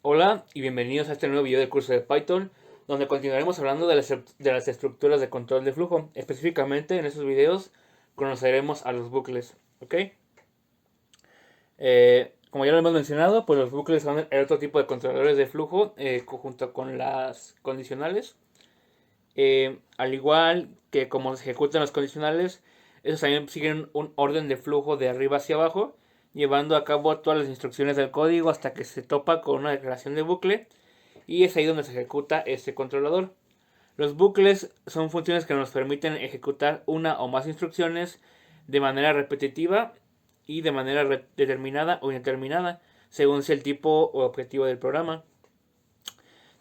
Hola y bienvenidos a este nuevo video del curso de Python, donde continuaremos hablando de las estructuras de control de flujo. Específicamente en estos videos conoceremos a los bucles, ¿ok? Como ya lo hemos mencionado, pues los bucles son el otro tipo de controladores de flujo junto con las condicionales. Al igual que como se ejecutan los condicionales, esos también siguen un orden de flujo de arriba hacia abajo, llevando a cabo todas las instrucciones del código hasta que se topa con una declaración de bucle, y es ahí donde se ejecuta este controlador. Los bucles son funciones que nos permiten ejecutar una o más instrucciones de manera repetitiva y de manera determinada o indeterminada, según sea el tipo o objetivo del programa.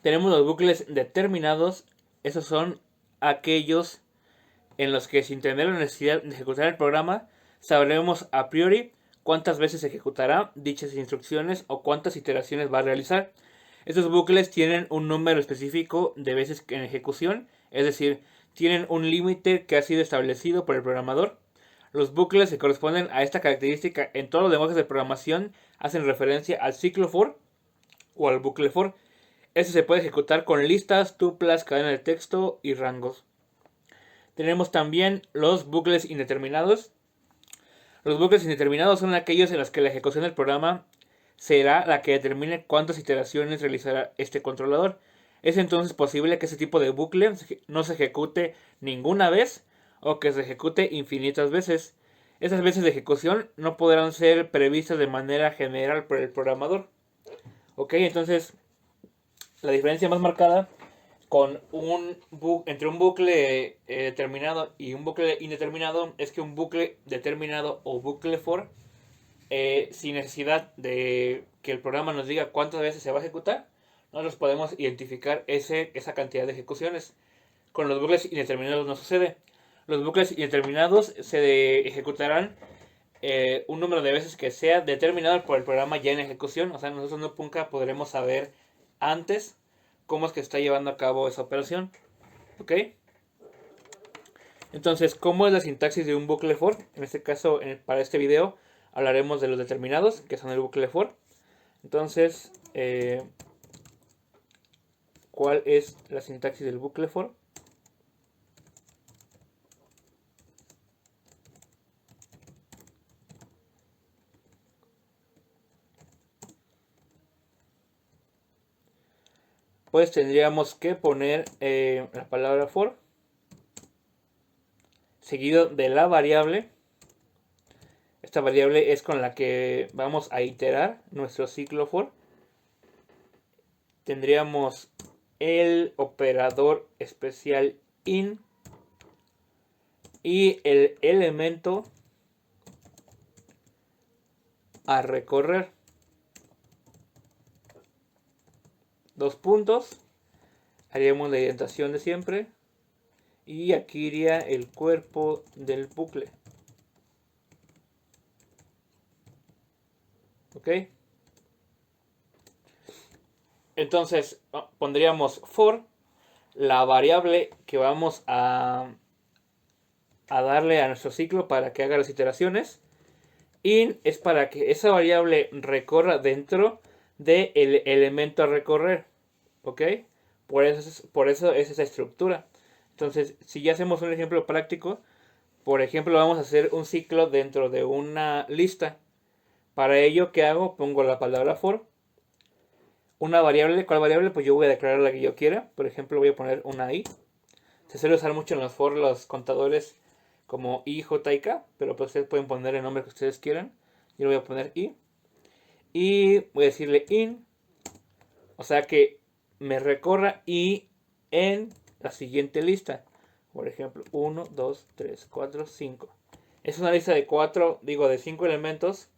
Tenemos los bucles determinados. Esos son aquellos en los que, sin tener la necesidad de ejecutar el programa, sabremos a priori cuántas veces ejecutará dichas instrucciones o cuántas iteraciones va a realizar. Estos bucles tienen un número específico de veces en ejecución, es decir, tienen un límite que ha sido establecido por el programador. Los bucles que corresponden a esta característica en todos los lenguajes de programación hacen referencia al ciclo for o al bucle for. Este se puede ejecutar con listas, tuplas, cadenas de texto y rangos. Tenemos también los bucles indeterminados. Los bucles indeterminados son aquellos en los que la ejecución del programa será la que determine cuántas iteraciones realizará este controlador. Es entonces posible que este tipo de bucle no se ejecute ninguna vez o que se ejecute infinitas veces. Esas veces de ejecución no podrán ser previstas de manera general por el programador. Ok, entonces la diferencia más marcada entre un bucle determinado y un bucle indeterminado es que un bucle determinado o bucle for, sin necesidad de que el programa nos diga cuántas veces se va a ejecutar, nosotros podemos identificar esa cantidad de ejecuciones. Con los bucles indeterminados no sucede. Los bucles indeterminados se ejecutarán un número de veces que sea determinado por el programa ya en ejecución. O sea, nosotros nunca podremos saber antes cómo es que está llevando a cabo esa operación. ¿Ok? Entonces, ¿cómo es la sintaxis de un bucle for? En este caso, para este video, hablaremos de los determinados, que son el bucle for. Entonces, ¿cuál es la sintaxis del bucle for? Pues tendríamos que poner la palabra for seguido de la variable. Esta variable es con la que vamos a iterar nuestro ciclo for. Tendríamos el operador especial in y el elemento a recorrer. Dos puntos. Haríamos la indentación de siempre. Y aquí iría el cuerpo del bucle. ¿Ok? Entonces pondríamos for, la variable que vamos a darle a nuestro ciclo para que haga las iteraciones. In es para que esa variable recorra dentro del elemento a recorrer. ¿Ok? Por eso es esa estructura. Entonces, si ya hacemos un ejemplo práctico, por ejemplo, vamos a hacer un ciclo dentro de una lista. Para ello, ¿qué hago? Pongo la palabra for. Una variable, ¿cuál variable? Pues yo voy a declarar la que yo quiera. Por ejemplo, voy a poner una i. Se suele usar mucho en los for los contadores como i, j y k, pero pues ustedes pueden poner el nombre que ustedes quieran. Yo le voy a poner i. Y voy a decirle in, o sea que me recorra i en la siguiente lista. Por ejemplo, 1, 2, 3, 4, 5. Es una lista de 5 elementos.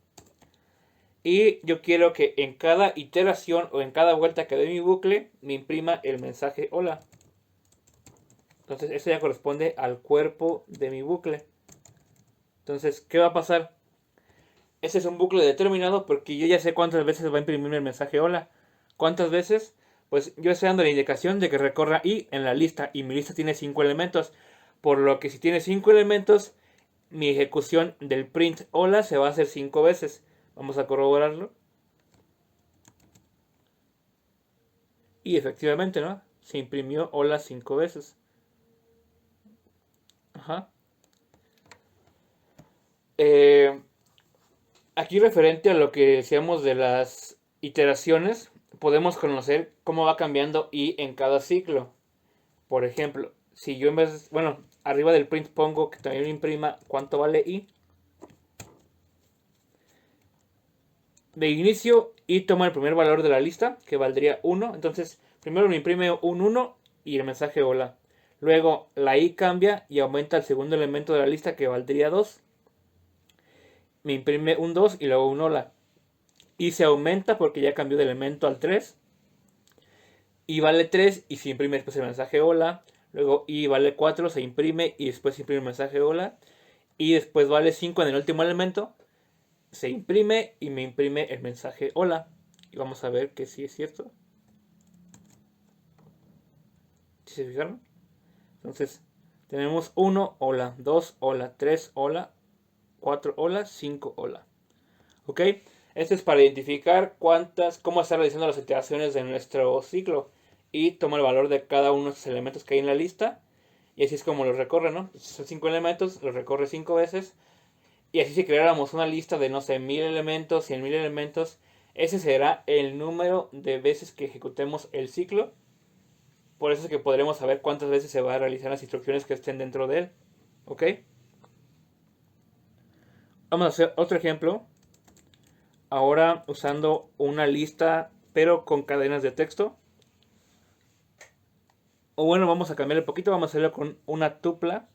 Y yo quiero que en cada iteración o en cada vuelta que dé mi bucle me imprima el mensaje hola. Entonces eso ya corresponde al cuerpo de mi bucle. Entonces, ¿qué va a pasar? Ese es un bucle determinado porque yo ya sé cuántas veces va a imprimir el mensaje hola. ¿Cuántas veces? Pues yo estoy dando la indicación de que recorra i en la lista y mi lista tiene 5 elementos. Por lo que si tiene 5 elementos, mi ejecución del print hola se va a hacer 5 veces. Vamos a corroborarlo. Y efectivamente, ¿no? Se imprimió hola 5 veces. Ajá. Eh, Aquí referente a lo que decíamos de las iteraciones, podemos conocer cómo va cambiando i en cada ciclo. Por ejemplo, si yo en vez, bueno, arriba del print pongo que también me imprima cuánto vale i. De inicio, i toma el primer valor de la lista, que valdría 1. Entonces, primero me imprime un 1 y el mensaje hola. Luego, la i cambia y aumenta el segundo elemento de la lista, que valdría 2. Me imprime un 2 y luego un hola. Y se aumenta porque ya cambió de elemento al 3. Y vale 3 y se imprime después el mensaje hola. Luego i vale 4, se imprime y después se imprime el mensaje hola. Y después vale 5 en el último elemento. Se imprime y me imprime el mensaje hola. Y vamos a ver que sí es cierto. ¿Sí se fijaron? Entonces, tenemos 1 hola, 2 hola, 3 hola, 4 hola, 5 hola. ¿Ok? Esto es para identificar cómo está realizando las iteraciones de nuestro ciclo. Y toma el valor de cada uno de los elementos que hay en la lista. Y así es como los recorre, ¿no? Son 5 elementos, los recorre 5 veces. Y así si creáramos una lista de, no sé, 1000 elementos, 100.000 elementos, ese será el número de veces que ejecutemos el ciclo. Por eso es que podremos saber cuántas veces se va a realizar las instrucciones que estén dentro de él. ¿Ok? Vamos a hacer otro ejemplo. Ahora usando una lista, pero con cadenas de texto. O bueno, vamos a cambiar un poquito. Vamos a hacerlo con una tupla.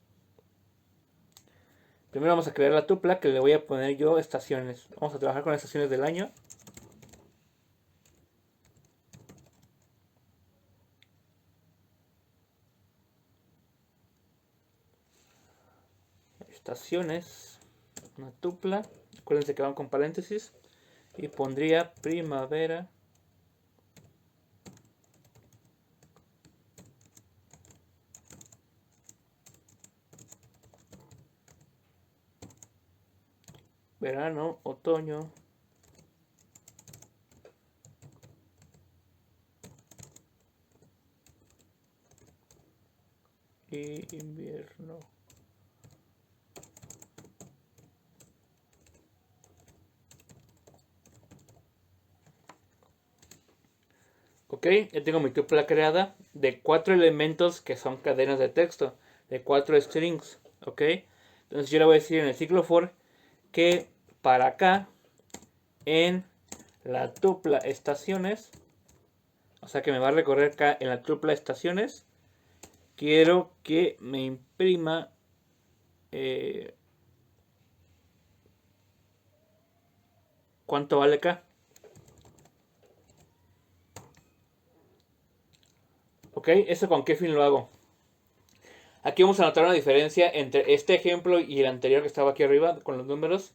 Primero vamos a crear la tupla, que le voy a poner yo estaciones. Vamos a trabajar con estaciones del año. Estaciones. Una tupla. Acuérdense que van con paréntesis. Y pondría primavera. Verano, otoño. Y invierno. Ok, ya tengo mi tupla creada de 4 elementos que son cadenas de texto, de 4 strings. Ok, entonces yo le voy a decir en el ciclo for que para acá, en la tupla estaciones, o sea que me va a recorrer acá en la tupla estaciones, quiero que me imprima cuánto vale acá. Ok, ¿eso con qué fin lo hago? Aquí vamos a notar una diferencia entre este ejemplo y el anterior que estaba aquí arriba con los números.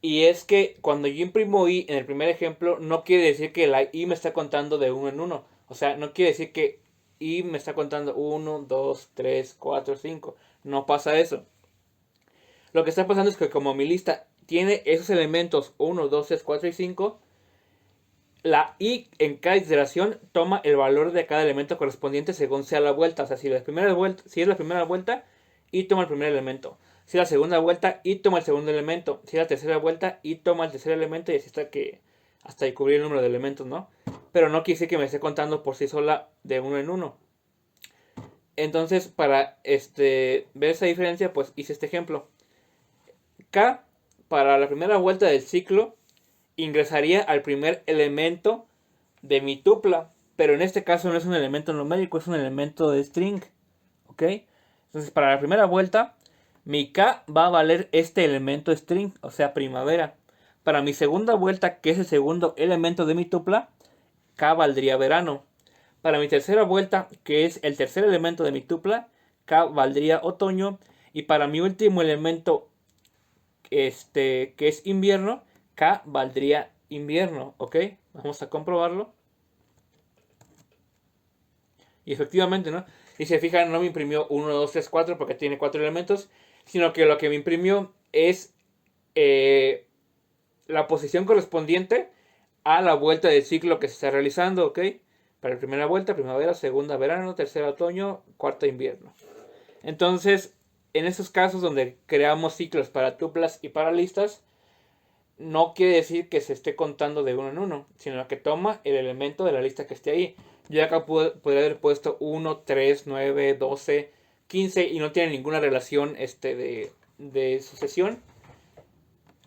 Y es que cuando yo imprimo i en el primer ejemplo, no quiere decir que la i me está contando de uno en uno. O sea, no quiere decir que i me está contando 1, 2, 3, 4, 5. No pasa eso. Lo que está pasando es que como mi lista tiene esos elementos 1, 2, 3, 4 y 5, la i en cada iteración toma el valor de cada elemento correspondiente según sea la vuelta. O sea, si es la primera vuelta, i toma el primer elemento. Si es la segunda vuelta, i toma el segundo elemento. Si es la tercera vuelta, i toma el tercer elemento y así hasta cubrir el número de elementos, ¿no? Pero no quise que me esté contando por sí sola de uno en uno. Entonces, para ver esa diferencia, pues hice este ejemplo. K, para la primera vuelta del ciclo, ingresaría al primer elemento de mi tupla, pero en este caso no es un elemento numérico, es un elemento de string, ¿ok? Entonces para la primera vuelta, mi K va a valer este elemento string, o sea, primavera. Para mi segunda vuelta, que es el segundo elemento de mi tupla, K valdría verano. Para mi tercera vuelta, que es el tercer elemento de mi tupla, K valdría otoño. Y para mi último elemento, que es invierno, K valdría invierno, ¿ok? Vamos a comprobarlo. Y efectivamente, ¿no? Y se fijan, no me imprimió 1, 2, 3, 4 porque tiene 4 elementos, sino que lo que me imprimió es la posición correspondiente a la vuelta del ciclo que se está realizando, ¿ok? Para la primera vuelta, primavera, segunda verano, tercera otoño, cuarta invierno. Entonces, en esos casos donde creamos ciclos para tuplas y para listas, no quiere decir que se esté contando de uno en uno, sino que toma el elemento de la lista que esté ahí. Yo acá podría haber puesto 1, 3, 9, 12, 15 y no tiene ninguna relación de sucesión.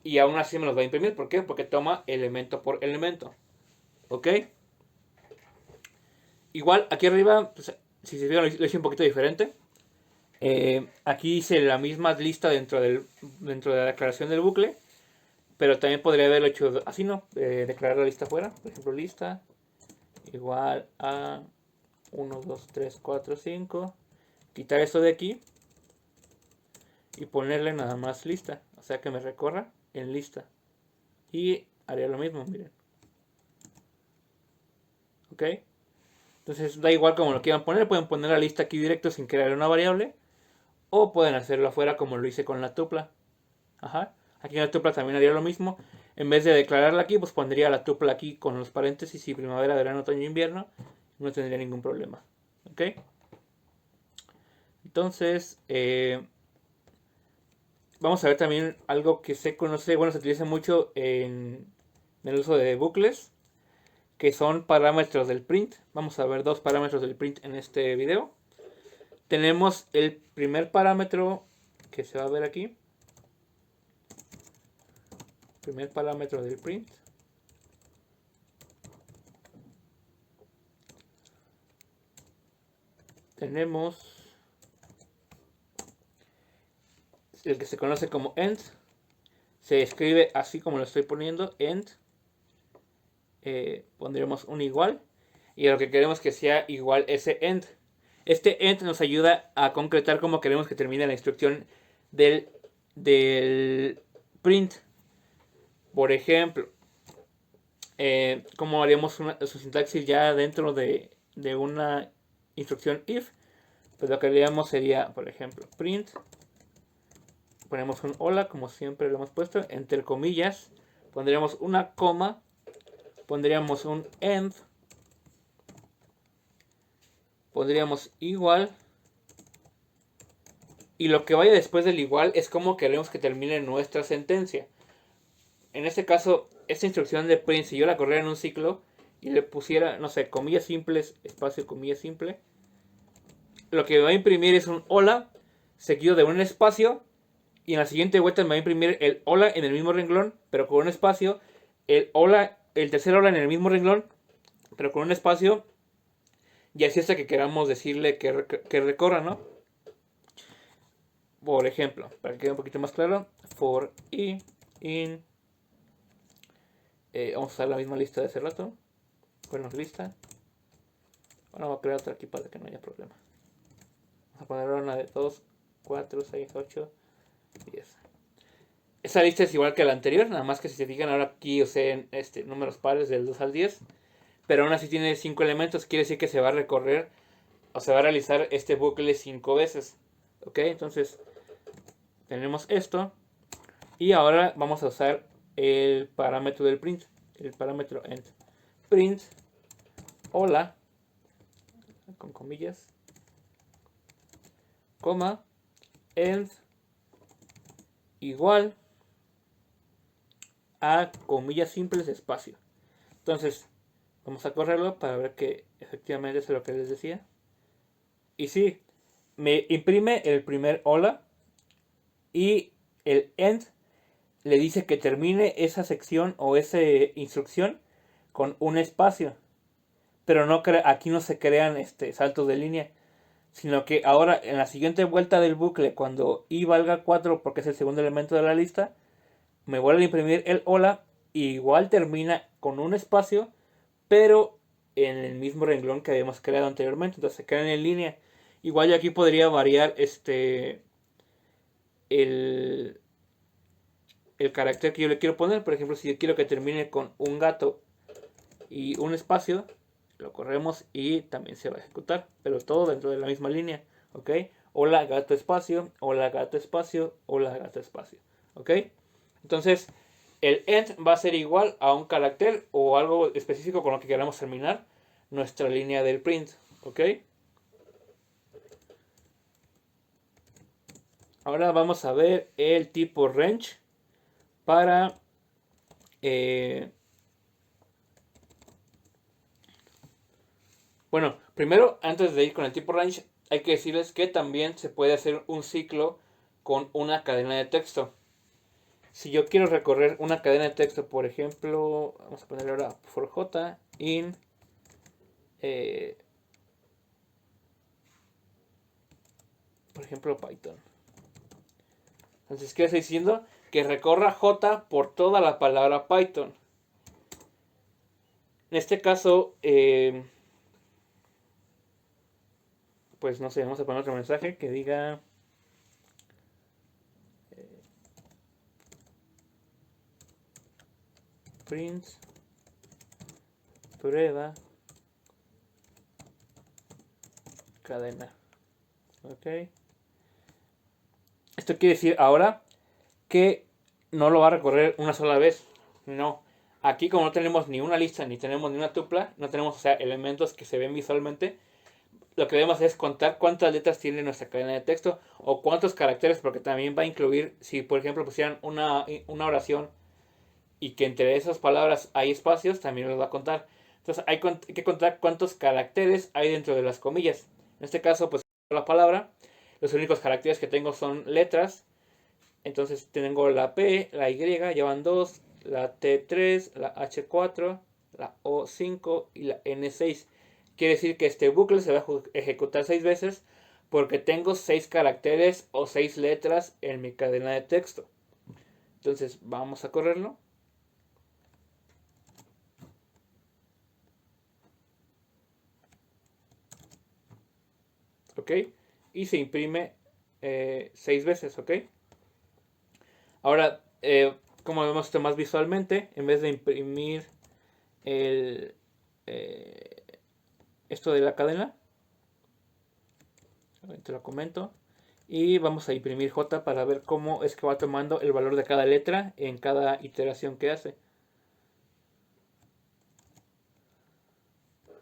Y aún así me los va a imprimir. ¿Por qué? Porque toma elemento por elemento. ¿Ok? Igual, aquí arriba, pues, si se fijan, lo hice un poquito diferente. Aquí hice la misma lista dentro de la declaración del bucle. Pero también podría haberlo hecho así, ¿no? Declarar la lista fuera. Por ejemplo, lista igual a 1, 2, 3, 4, 5. Quitar esto de aquí. Y ponerle nada más lista. O sea que me recorra en lista. Y haría lo mismo, miren. ¿Ok? Entonces da igual como lo quieran poner. Pueden poner la lista aquí directo sin crear una variable. O pueden hacerlo afuera como lo hice con la tupla. Ajá. Aquí en la tupla también haría lo mismo. En vez de declararla aquí, pues pondría la tupla aquí con los paréntesis y primavera, verano, otoño, invierno. No tendría ningún problema. ¿Ok? Entonces, vamos a ver también algo que se conoce, bueno, se utiliza mucho en el uso de bucles, que son parámetros del print. Vamos a ver dos parámetros del print en este video. Tenemos el primer parámetro que se va a ver aquí. Primer parámetro del print. Tenemos el que se conoce como end. Se escribe así como lo estoy poniendo, end. Pondremos un igual. Y lo que queremos que sea igual ese end. Este end nos ayuda a concretar cómo queremos que termine la instrucción del print. Por ejemplo, ¿cómo haríamos su sintaxis ya dentro de una instrucción if? Pues lo que haríamos sería, por ejemplo, print. Ponemos un hola, como siempre lo hemos puesto, entre comillas. Pondríamos una coma. Pondríamos un end. Pondríamos igual. Y lo que vaya después del igual es como queremos que termine nuestra sentencia. En este caso, esta instrucción de print, si yo la corriera en un ciclo y le pusiera, no sé, comillas simples, espacio, comillas simple, lo que me va a imprimir es un hola seguido de un espacio. Y en la siguiente vuelta me va a imprimir el hola en el mismo renglón, pero con un espacio. El hola, el tercer hola en el mismo renglón, pero con un espacio. Y así hasta que queramos decirle que recorra, ¿no? Por ejemplo, para que quede un poquito más claro, for i in. Vamos a usar la misma lista de hace rato. Bueno, lista. Ahora voy a crear otra aquí para que no haya problema. Vamos a poner una de 2, 4, 6, 8, 10. Esa lista es igual que la anterior, nada más que si se fijan ahora aquí usé números pares del 2 al 10. Pero aún así tiene 5 elementos, quiere decir que se va a recorrer o se va a realizar este bucle 5 veces. Ok, entonces tenemos esto. Y ahora vamos a usar el parámetro del print, el parámetro end. Print, hola, con comillas, coma, end, igual a comillas simples espacio. Entonces, vamos a correrlo para ver que efectivamente es lo que les decía. Y sí, me imprime el primer hola y el end le dice que termine esa sección o esa instrucción con un espacio. Pero no aquí no se crean saltos de línea, sino que ahora en la siguiente vuelta del bucle, cuando i valga 4 porque es el segundo elemento de la lista, me vuelve a imprimir el hola y igual termina con un espacio, pero en el mismo renglón que habíamos creado anteriormente, entonces se crean en línea. Igual yo aquí podría variar el carácter que yo le quiero poner. Por ejemplo, si yo quiero que termine con un gato y un espacio, lo corremos y también se va a ejecutar, pero todo dentro de la misma línea. ¿Ok? Hola gato espacio, hola gato espacio, hola gato espacio. ¿Ok? Entonces, el end va a ser igual a un carácter o algo específico con lo que queramos terminar. nuestra línea del print, ¿ok? Ahora vamos a ver el tipo range para bueno, primero, antes de ir con el tipo range, hay que decirles que también se puede hacer un ciclo con una cadena de texto. Si yo quiero recorrer una cadena de texto, por ejemplo, vamos a ponerle ahora for j in por ejemplo Python. Entonces, ¿qué estoy diciendo? Que recorra j por toda la palabra Python. En este caso, pues no sé, vamos a poner otro mensaje que diga print prueba cadena. Ok. Esto quiere decir ahora que no lo va a recorrer una sola vez. No. Aquí como no tenemos ni una lista ni tenemos ni una tupla, no tenemos, o sea, elementos que se ven visualmente, lo que debemos es contar cuántas letras tiene nuestra cadena de texto o cuántos caracteres, porque también va a incluir, si por ejemplo pusieran una oración y que entre esas palabras hay espacios, también los va a contar. Entonces hay que contar cuántos caracteres hay dentro de las comillas. En este caso, pues la palabra, los únicos caracteres que tengo son letras. Entonces tengo la P, la Y, llevan 2, la T3, la H4, la O5 y la N6. Quiere decir que este bucle se va a ejecutar 6 veces porque tengo 6 caracteres o 6 letras en mi cadena de texto. Entonces vamos a correrlo. ¿Ok? Y se imprime 6 veces, ¿ok? Ahora, como vemos esto más visualmente, en vez de imprimir el, esto de la cadena, te lo comento, y vamos a imprimir J para ver cómo es que va tomando el valor de cada letra en cada iteración que hace.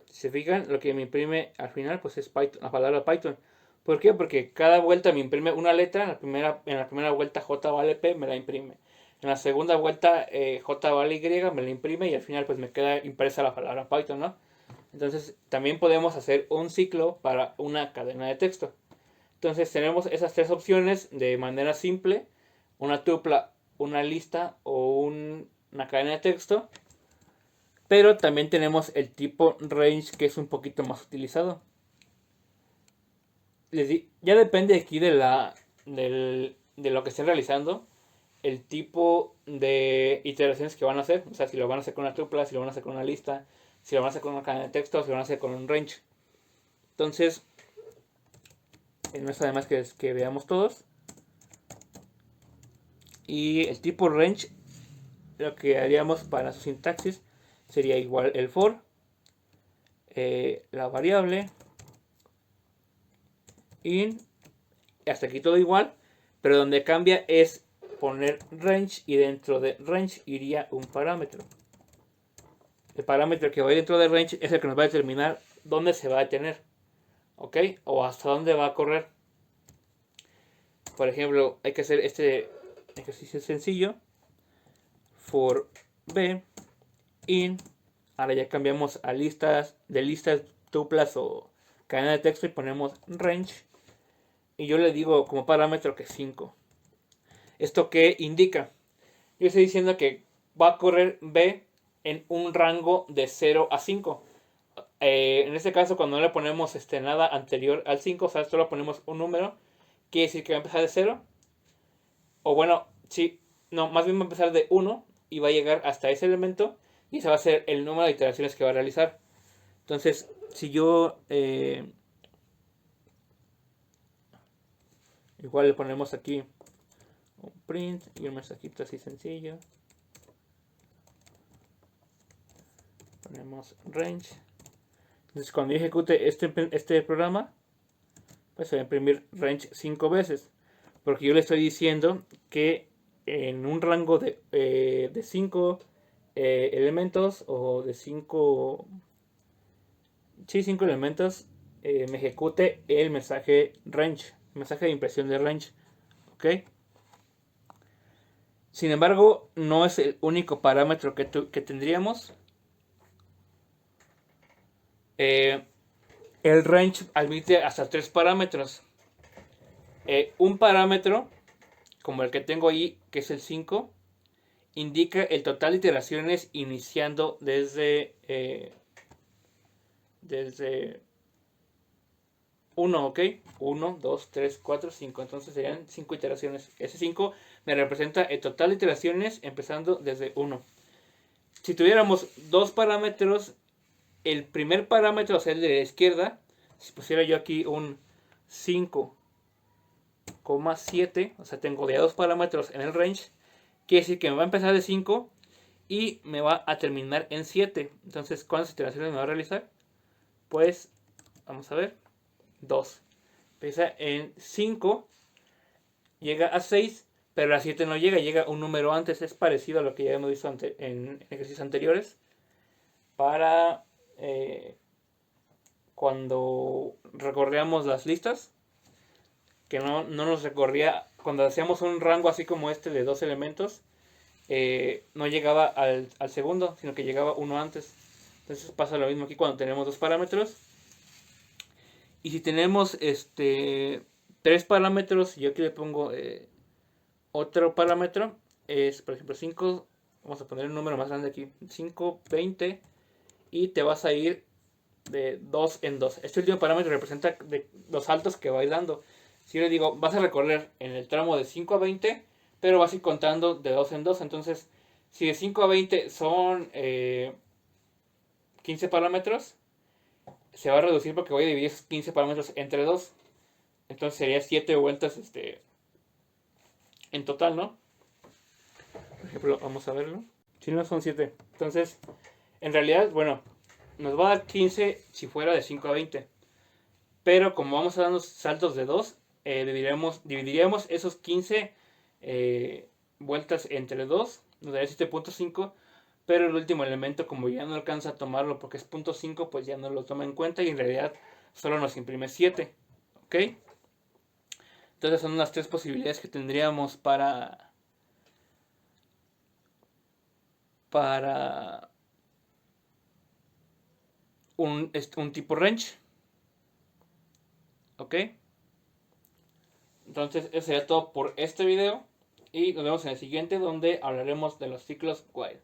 Si se fijan, lo que me imprime al final pues es Python, la palabra Python. ¿Por qué? Porque cada vuelta me imprime una letra, en la primera vuelta J vale P, me la imprime. En la segunda vuelta J vale Y, me la imprime y al final pues me queda impresa la palabra Python, ¿no? Entonces también podemos hacer un ciclo para una cadena de texto. Entonces tenemos esas tres opciones de manera simple, una tupla, una lista o una cadena de texto. Pero también tenemos el tipo range que es un poquito más utilizado. Ya depende aquí de lo que estén realizando, el tipo de iteraciones que van a hacer. O sea, si lo van a hacer con una tupla, si lo van a hacer con una lista, si lo van a hacer con una cadena de texto, si lo van a hacer con un range. Entonces, no es además que veamos todos. Y el tipo range, lo que haríamos para su sintaxis sería igual el for, la variable, in, hasta aquí todo igual, pero donde cambia es poner range y dentro de range iría un parámetro. El parámetro que va dentro de range es el que nos va a determinar dónde se va a detener, ¿ok? O hasta dónde va a correr. Por ejemplo, hay que hacer este ejercicio sencillo. For b in. Ahora ya cambiamos a listas, tuplas o cadena de texto y ponemos range. Y yo le digo como parámetro que 5. ¿Esto qué indica? Yo estoy diciendo que va a correr b en un rango de 0 a 5. En este caso, cuando no le ponemos nada anterior al 5, o sea, solo ponemos un número, quiere decir que va a empezar de 0. O bueno, sí, no, más bien va a empezar de 1 y va a llegar hasta ese elemento y ese va a ser el número de iteraciones que va a realizar. Entonces, si yo igual le ponemos aquí un print y un mensajito así sencillo, ponemos range. Entonces, cuando yo ejecute este programa, pues se va a imprimir range 5 veces, porque yo le estoy diciendo que en un rango de 5 elementos o de 5 sí, 5 elementos, me ejecute el mensaje range, mensaje de impresión de range, ¿ok? Sin embargo, no es el único parámetro que tendríamos. Eh, el range admite hasta 3 parámetros. Un parámetro, como el que tengo ahí, que es el 5, indica el total de iteraciones iniciando desde 1, ¿ok? 1, 2, 3, 4, 5. Entonces serían 5 iteraciones. Ese 5 me representa el total de iteraciones empezando desde 1. Si tuviéramos dos parámetros, el primer parámetro, o sea, el de la izquierda, si pusiera yo aquí un 5,7, o sea, tengo de dos parámetros en el range, quiere decir que me va a empezar de 5 y me va a terminar en 7. Entonces, ¿cuántas iteraciones me va a realizar? Pues, vamos a ver, 2. Empieza en 5, llega a 6, pero a 7 no llega, llega un número antes. Es parecido a lo que ya hemos visto en ejercicios anteriores. Para cuando recorríamos las listas, que no nos recorría, cuando hacíamos un rango así como este de dos elementos, no llegaba al segundo, sino que llegaba uno antes. Entonces pasa lo mismo aquí cuando tenemos dos parámetros. Y si tenemos tres parámetros, yo aquí le pongo otro parámetro, es por ejemplo 5, vamos a poner un número más grande aquí, 5, 20, y te vas a ir de 2 en 2. Este último parámetro representa los saltos que va a ir dando. Si yo le digo, vas a recorrer en el tramo de 5 a 20, pero vas a ir contando de 2 en 2. Entonces, si de 5 a 20 son 15 parámetros, se va a reducir porque voy a dividir esos 15 parámetros entre 2. Entonces sería 7 vueltas en total, ¿no? Por ejemplo, vamos a verlo. Si no son 7. Entonces, en realidad, bueno, nos va a dar 15 si fuera de 5 a 20. Pero como vamos a dar saltos de 2, dividiríamos esos 15 vueltas entre 2, nos daría 7,5. Pero el último elemento, como ya no alcanza a tomarlo porque es 0,5, pues ya no lo toma en cuenta y en realidad solo nos imprime 7. ¿Ok? Entonces son las tres posibilidades que tendríamos para un tipo range. ¿Ok? Entonces eso sería todo por este video y nos vemos en el siguiente donde hablaremos de los ciclos while.